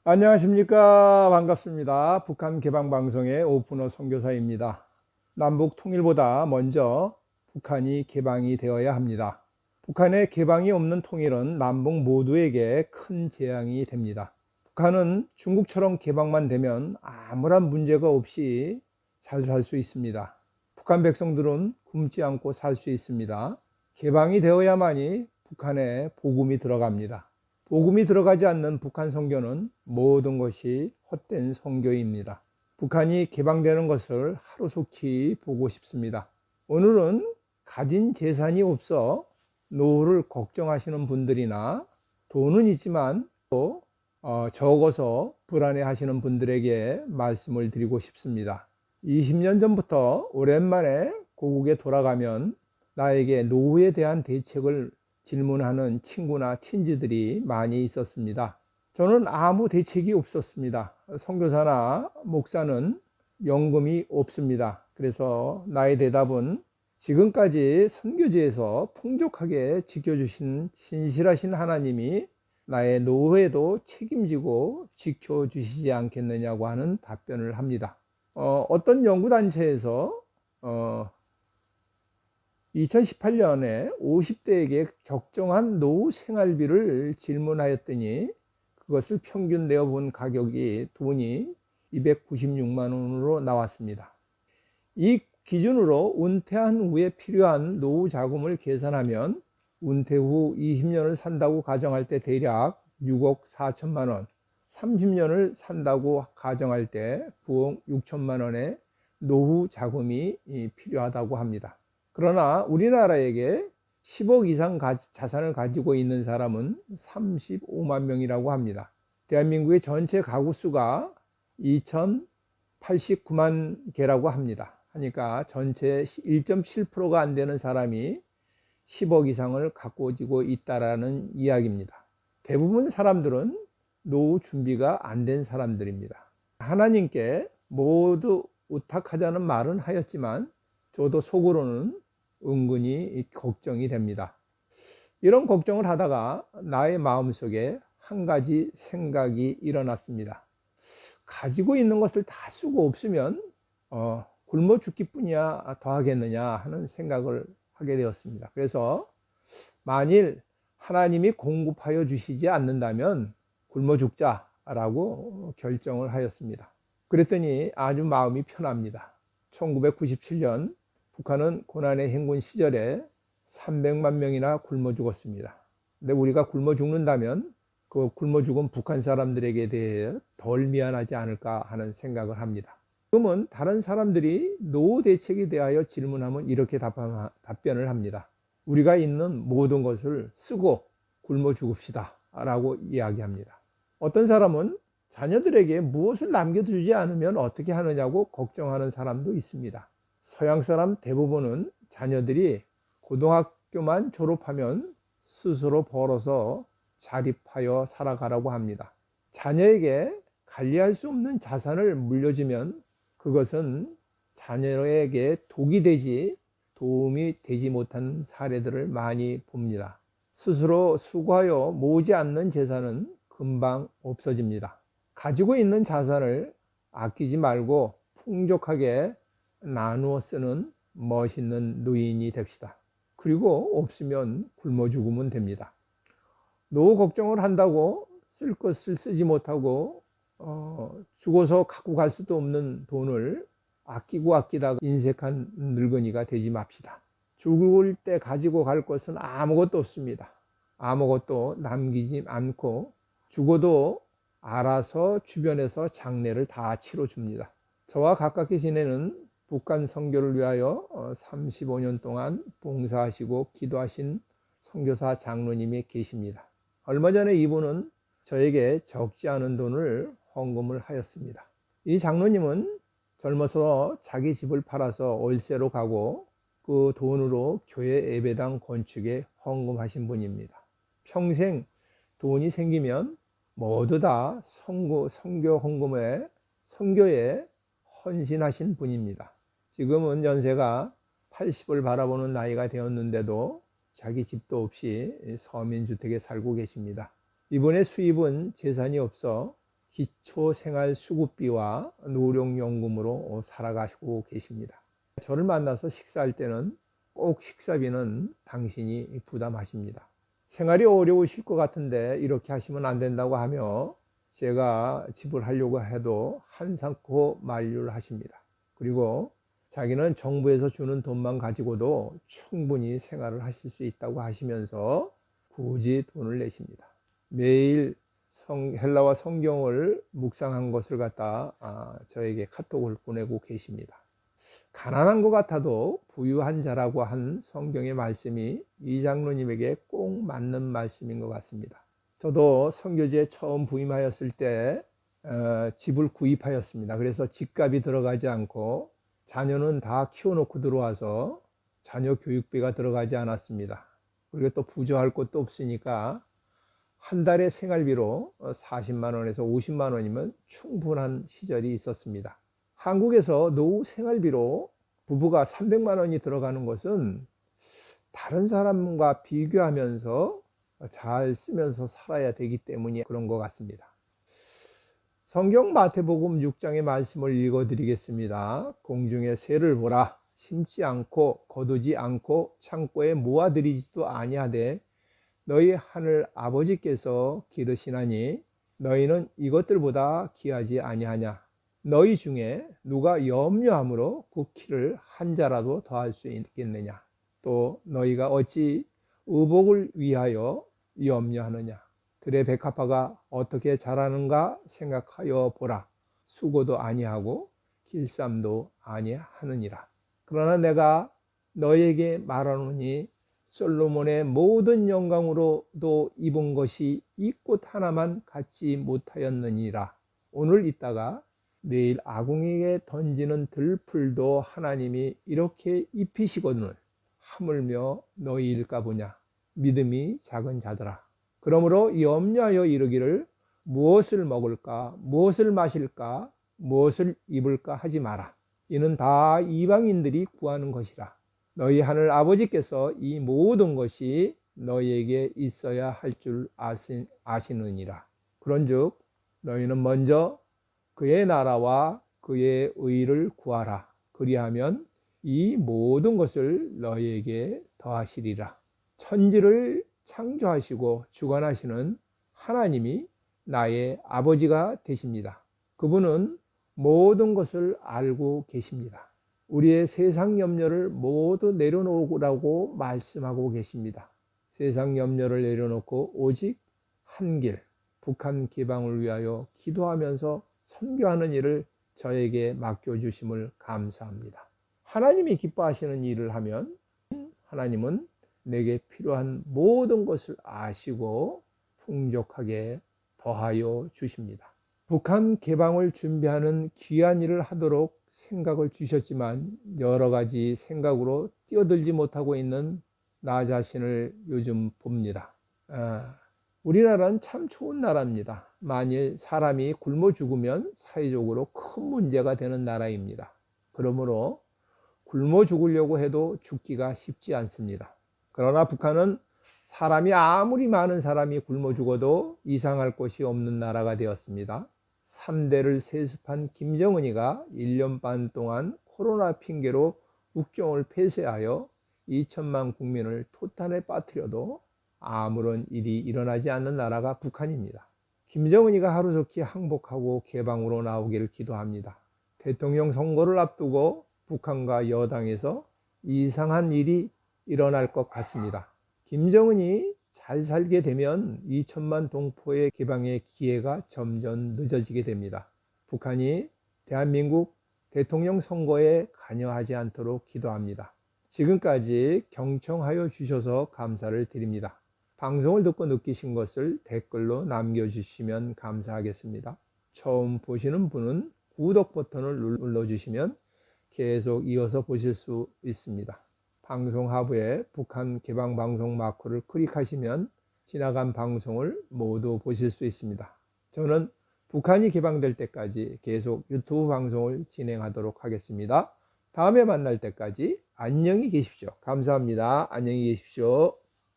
안녕하십니까. 반갑습니다. 북한 개방방송의 오픈어 선교사입니다. 남북 통일보다 먼저 북한이 개방이 되어야 합니다. 북한의 개방이 없는 통일은 남북 모두에게 큰 재앙이 됩니다. 북한은 중국처럼 개방만 되면 아무런 문제가 없이 잘 살 수 있습니다. 북한 백성들은 굶지 않고 살 수 있습니다. 개방이 되어야만이 북한에 복음이 들어갑니다. 복음이 들어가지 않는 북한 선교는 모든 것이 헛된 선교입니다. 북한이 개방되는 것을 하루속히 보고 싶습니다. 오늘은 가진 재산이 없어 노후를 걱정하시는 분들이나 돈은 있지만 또 적어서 불안해하시는 분들에게 말씀을 드리고 싶습니다. 20년 전부터 오랜만에 고국에 돌아가면 나에게 노후에 대한 대책을 질문하는 친구나 친지들이 많이 있었습니다. 저는 아무 대책이 없었습니다. 선교사나 목사는 연금이 없습니다. 그래서 나의 대답은 지금까지 선교지에서 풍족하게 지켜주신 신실하신 하나님이 나의 노후에도 책임지고 지켜주시지 않겠느냐고 하는 답변을 합니다. 어떤 연구단체에서 2018년에 50대에게 적정한 노후 생활비를 질문하였더니 그것을 평균 내어본 가격이 돈이 296만 원으로 나왔습니다. 이 기준으로 은퇴한 후에 필요한 노후 자금을 계산하면 은퇴 후 20년을 산다고 가정할 때 대략 6억 4천만 원, 30년을 산다고 가정할 때 9억 6천만 원의 노후 자금이 필요하다고 합니다. 그러나 우리나라에게 10억 이상 자산을 가지고 있는 사람은 35만 명이라고 합니다. 대한민국의 전체 가구 수가 2,089만 개라고 합니다. 하니까 전체 1.7%가 안 되는 사람이 10억 이상을 가지고 있다라는 이야기입니다. 대부분 사람들은 노후 준비가 안 된 사람들입니다. 하나님께 모두 의탁하자는 말은 하였지만 저도 속으로는 은근히 걱정이 됩니다. 이런 걱정을 하다가 나의 마음속에 한 가지 생각이 일어났습니다. 가지고 있는 것을 다 쓰고 없으면 굶어 죽기 뿐이야 더 하겠느냐 하는 생각을 하게 되었습니다. 그래서 만일 하나님이 공급하여 주시지 않는다면 굶어 죽자라고 결정을 하였습니다. 그랬더니 아주 마음이 편합니다. 1997년 북한은 고난의 행군 시절에 300만 명이나 굶어 죽었습니다. 근데 우리가 굶어 죽는다면 그 굶어 죽은 북한 사람들에게 대해 덜 미안하지 않을까 하는 생각을 합니다. 지금은 다른 사람들이 노후 대책에 대하여 질문하면 이렇게 답변을 합니다. 우리가 있는 모든 것을 쓰고 굶어 죽읍시다 라고 이야기합니다. 어떤 사람은 자녀들에게 무엇을 남겨두지 않으면 어떻게 하느냐고 걱정하는 사람도 있습니다. 서양 사람 대부분은 자녀들이 고등학교만 졸업하면 스스로 벌어서 자립하여 살아가라고 합니다. 자녀에게 관리할 수 없는 자산을 물려주면 그것은 자녀에게 독이 되지 도움이 되지 못한 사례들을 많이 봅니다. 스스로 수고하여 모으지 않는 재산은 금방 없어집니다. 가지고 있는 자산을 아끼지 말고 풍족하게 나누어 쓰는 멋있는 노인이 됩시다. 그리고 없으면 굶어 죽으면 됩니다. 노후 걱정을 한다고 쓸 것을 쓰지 못하고 죽어서 갖고 갈 수도 없는 돈을 아끼다가 인색한 늙은이가 되지 맙시다. 죽을 때 가지고 갈 것은 아무것도 없습니다. 아무것도 남기지 않고 죽어도 알아서 주변에서 장례를 다 치러줍니다. 저와 가깝게 지내는 북한 선교를 위하여 35년 동안 봉사하시고 기도하신 선교사 장로님이 계십니다. 얼마 전에 이분은 저에게 적지 않은 돈을 헌금을 하였습니다. 이 장로님은 젊어서 자기 집을 팔아서 월세로 가고 그 돈으로 교회 예배당 건축에 헌금하신 분입니다. 평생 돈이 생기면 모두 다 선교 헌금에 선교에 헌신하신 분입니다. 지금은 연세가 80을 바라보는 나이가 되었는데도 자기 집도 없이 서민주택에 살고 계십니다. 이분의 수입은 재산이 없어 기초생활수급비와 노령연금으로 살아가시고 계십니다. 저를 만나서 식사할 때는 꼭 식사비는 당신이 부담하십니다. 생활이 어려우실 것 같은데 이렇게 하시면 안 된다고 하며 제가 지불하려고 해도 한사코 만류를 하십니다. 그리고 자기는 정부에서 주는 돈만 가지고도 충분히 생활을 하실 수 있다고 하시면서 굳이 돈을 내십니다. 매일 헬라어 성경을 묵상한 것을 갖다 저에게 카톡을 보내고 계십니다. 가난한 것 같아도 부유한 자라고 한 성경의 말씀이 이 장로님에게 꼭 맞는 말씀인 것 같습니다. 저도 선교지에 처음 부임하였을 때 집을 구입하였습니다. 그래서 집값이 들어가지 않고 자녀는 다 키워놓고 들어와서 자녀 교육비가 들어가지 않았습니다. 그리고 또 부조할 것도 없으니까 한 달의 생활비로 40만 원에서 50만 원이면 충분한 시절이 있었습니다. 한국에서 노후 생활비로 부부가 300만 원이 들어가는 것은 다른 사람과 비교하면서 잘 쓰면서 살아야 되기 때문에 그런 것 같습니다. 성경 마태복음 6장의 말씀을 읽어드리겠습니다. 공중의 새를 보라. 심지 않고 거두지 않고 창고에 모아들이지도 아니하되 너희 하늘 아버지께서 기르시나니 너희는 이것들보다 귀하지 아니하냐. 너희 중에 누가 염려함으로 그 키를 한 자라도 더할 수 있겠느냐. 또 너희가 어찌 의복을 위하여 염려하느냐. 들의 백합화가 어떻게 자라는가 생각하여 보라. 수고도 아니하고 길쌈도 아니하느니라. 그러나 내가 너희에게 말하노니 솔로몬의 모든 영광으로도 입은 것이 이 꽃 하나만 갖지 못하였느니라. 오늘 있다가 내일 아궁이에 던지는 들풀도 하나님이 이렇게 입히시거늘 하물며 너희일까 보냐. 믿음이 작은 자들아. 그러므로 염려하여 이르기를 무엇을 먹을까, 무엇을 마실까, 무엇을 입을까 하지 마라. 이는 다 이방인들이 구하는 것이라. 너희 하늘 아버지께서 이 모든 것이 너희에게 있어야 할 줄 아시느니라. 그런즉 너희는 먼저 그의 나라와 그의 의를 구하라. 그리하면 이 모든 것을 너희에게 더하시리라. 천지를 창조하시고 주관하시는 하나님이 나의 아버지가 되십니다. 그분은 모든 것을 알고 계십니다. 우리의 세상 염려를 모두 내려놓으라고 말씀하고 계십니다. 세상 염려를 내려놓고 오직 한 길, 북한 개방을 위하여 기도하면서 선교하는 일을 저에게 맡겨주심을 감사합니다. 하나님이 기뻐하시는 일을 하면 하나님은 내게 필요한 모든 것을 아시고 풍족하게 더하여 주십니다. 북한 개방을 준비하는 귀한 일을 하도록 생각을 주셨지만 여러 가지 생각으로 뛰어들지 못하고 있는 나 자신을 요즘 봅니다. 우리나라는 참 좋은 나라입니다. 만일 사람이 굶어 죽으면 사회적으로 큰 문제가 되는 나라입니다. 그러므로 굶어 죽으려고 해도 죽기가 쉽지 않습니다. 그러나 북한은 사람이 아무리 많은 사람이 굶어 죽어도 이상할 것이 없는 나라가 되었습니다. 3대를 세습한 김정은이가 1년 반 동안 코로나 핑계로 국경을 폐쇄하여 2천만 국민을 토탄에 빠뜨려도 아무런 일이 일어나지 않는 나라가 북한입니다. 김정은이가 하루속히 항복하고 개방으로 나오기를 기도합니다. 대통령 선거를 앞두고 북한과 여당에서 이상한 일이 일어날 것 같습니다. 김정은이 잘 살게 되면 2천만 동포의 개방의 기회가 점점 늦어지게 됩니다. 북한이 대한민국 대통령 선거에 관여하지 않도록 기도합니다. 지금까지 경청하여 주셔서 감사를 드립니다. 방송을 듣고 느끼신 것을 댓글로 남겨주시면 감사하겠습니다. 처음 보시는 분은 구독 버튼을 눌러주시면 계속 이어서 보실 수 있습니다. 방송 하부에 북한 개방 방송 마크를 클릭하시면 지나간 방송을 모두 보실 수 있습니다. 저는 북한이 개방될 때까지 계속 유튜브 방송을 진행하도록 하겠습니다. 다음에 만날 때까지 안녕히 계십시오. 감사합니다. 안녕히 계십시오.